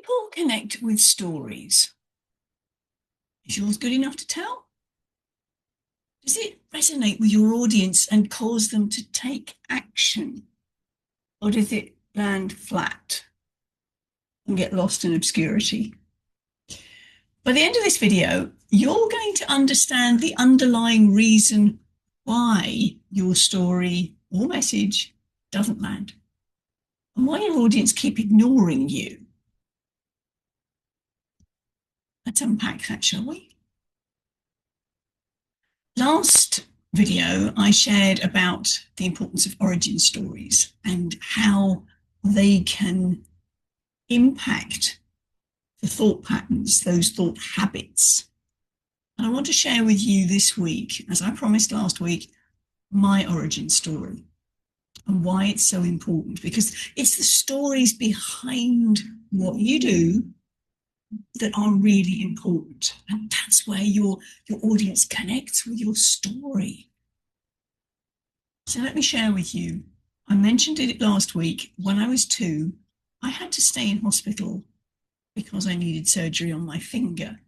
People connect with stories. Is yours good enough to tell? Does it resonate with your audience and cause them to take action? Or does it land flat and get lost in obscurity? By the end of this video, you're going to understand the underlying reason why your story or message doesn't land and why your audience keep ignoring you. Let's unpack that, shall we? Last video, I shared about the importance of origin stories and how they can impact the thought patterns, those thought habits. And I want to share with you this week, as I promised last week, my origin story and why it's so important, because it's the stories behind what you do that are really important. And that's where your audience connects with your story. So let me share with you. I mentioned it last week. When I was 2, I had to stay in hospital because I needed surgery on my finger.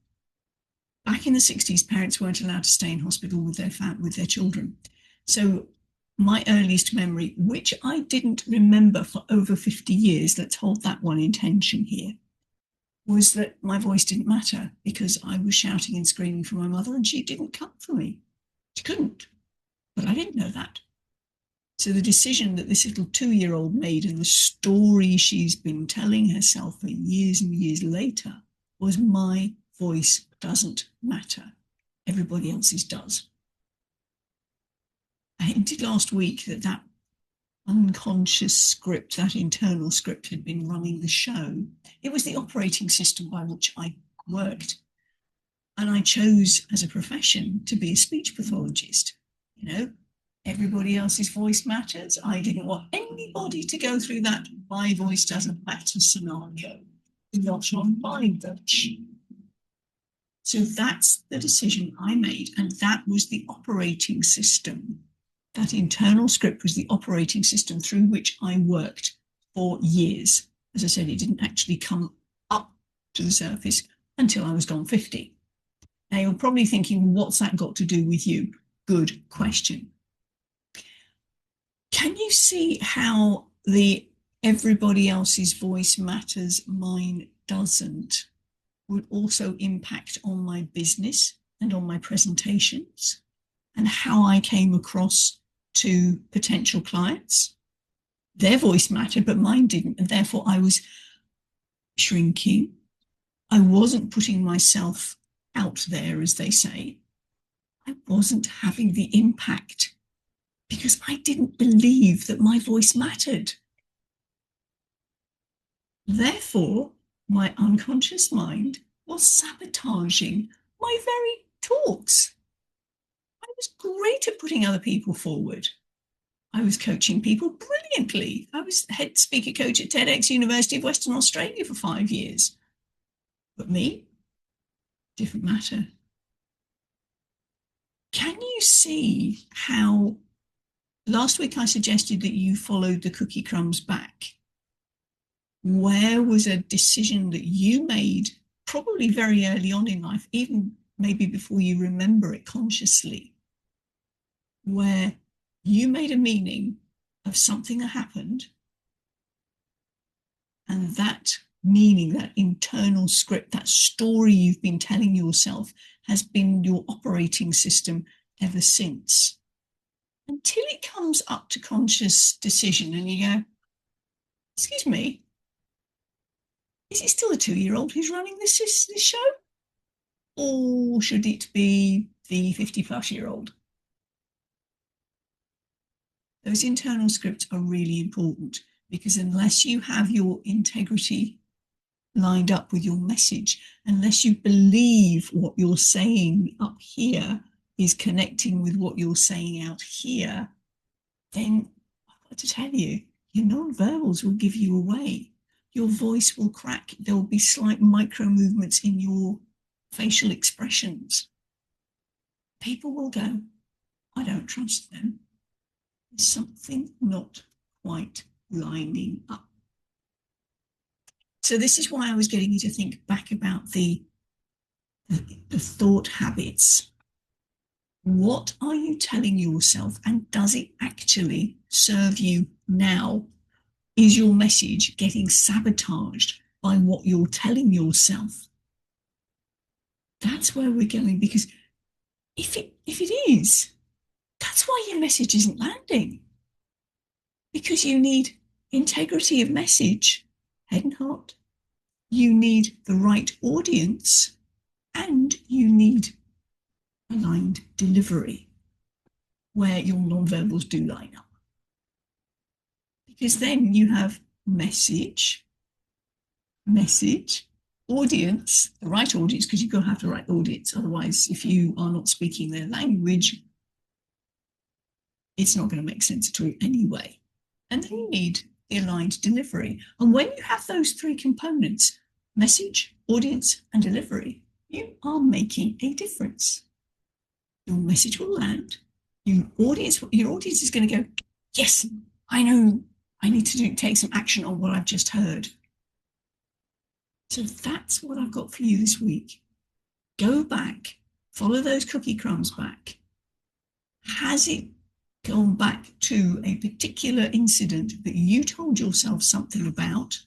Back in the 60s, parents weren't allowed to stay in hospital with their children. So my earliest memory, which I didn't remember for over 50 years, let's hold that one in tension here, was that my voice didn't matter because I was shouting and screaming for my mother and she didn't come for me. She couldn't, but I didn't know that. So the decision that this little 2-year-old made and the story she's been telling herself for years and years later was my voice doesn't matter. Everybody else's does. I hinted last week that unconscious script, that internal script had been running the show. It was the operating system by which I worked. And I chose as a profession to be a speech pathologist. You know, everybody else's voice matters. I didn't want anybody to go through that my voice doesn't matter scenario. Not on my watch. So that's the decision I made. And that was the operating system. That internal script was the operating system through which I worked for years. As I said, it didn't actually come up to the surface until I was gone 50. Now you're probably thinking, what's that got to do with you? Good question. Can you see how the everybody else's voice matters, mine doesn't, would also impact on my business and on my presentations and how I came across to potential clients? Their voice mattered, but mine didn't. And therefore I was shrinking. I wasn't putting myself out there, as they say. I wasn't having the impact because I didn't believe that my voice mattered. Therefore, my unconscious mind was sabotaging my very talks. I was great at putting other people forward. I was coaching people brilliantly. I was head speaker coach at TEDx University of Western Australia for 5 years. But me, different matter. Can you see how last week I suggested that you followed the cookie crumbs back? Where was a decision that you made probably very early on in life, even maybe before you remember it consciously, where you made a meaning of something that happened, and that meaning, that internal script, that story you've been telling yourself has been your operating system ever since, until it comes up to conscious decision and you go, excuse me, is it still a 2-year-old who's running this show? Or should it be the 50-plus-year-old? Those internal scripts are really important because unless you have your integrity lined up with your message, unless you believe what you're saying up here is connecting with what you're saying out here, then I've got to tell you, your non-verbals will give you away. Your voice will crack. There will be slight micro movements in your facial expressions. People will go, I don't trust them. There's something not quite lining up. So this is why I was getting you to think back about the thought habits. What are you telling yourself, and does it actually serve you now? Is your message getting sabotaged by what you're telling yourself? That's where we're going, because if it is, that's why your message isn't landing. Because you need integrity of message, head and heart. You need the right audience, and you need aligned delivery where your non-verbals do line up. Because then you have message, audience, the right audience, because you've got to have the right audience. Otherwise, if you are not speaking their language, it's not going to make sense at all anyway. And then you need the aligned delivery. And when you have those three components, message, audience, and delivery, you are making a difference. Your message will land. Your audience is going to go, yes, I know I need to take some action on what I've just heard. So that's what I've got for you this week. Go back, follow those cookie crumbs back. Has it gone back to a particular incident that you told yourself something about?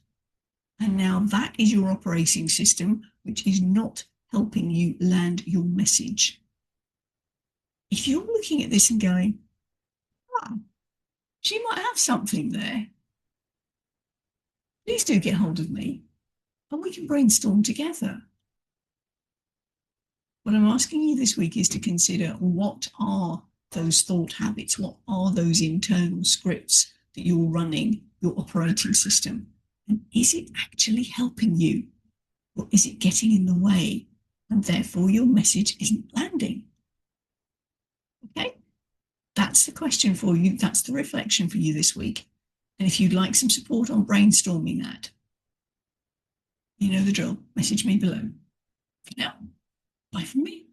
And now that is your operating system, which is not helping you land your message. If you're looking at this and going, oh, she might have something there, please do get hold of me and we can brainstorm together. What I'm asking you this week is to consider, what are those thought habits? What are those internal scripts that you're running, your operating system? And is it actually helping you? Or is it getting in the way? And therefore your message isn't landing. Okay? That's the question for you. That's the reflection for you this week. And if you'd like some support on brainstorming that, you know the drill. Message me below. For now, bye from me.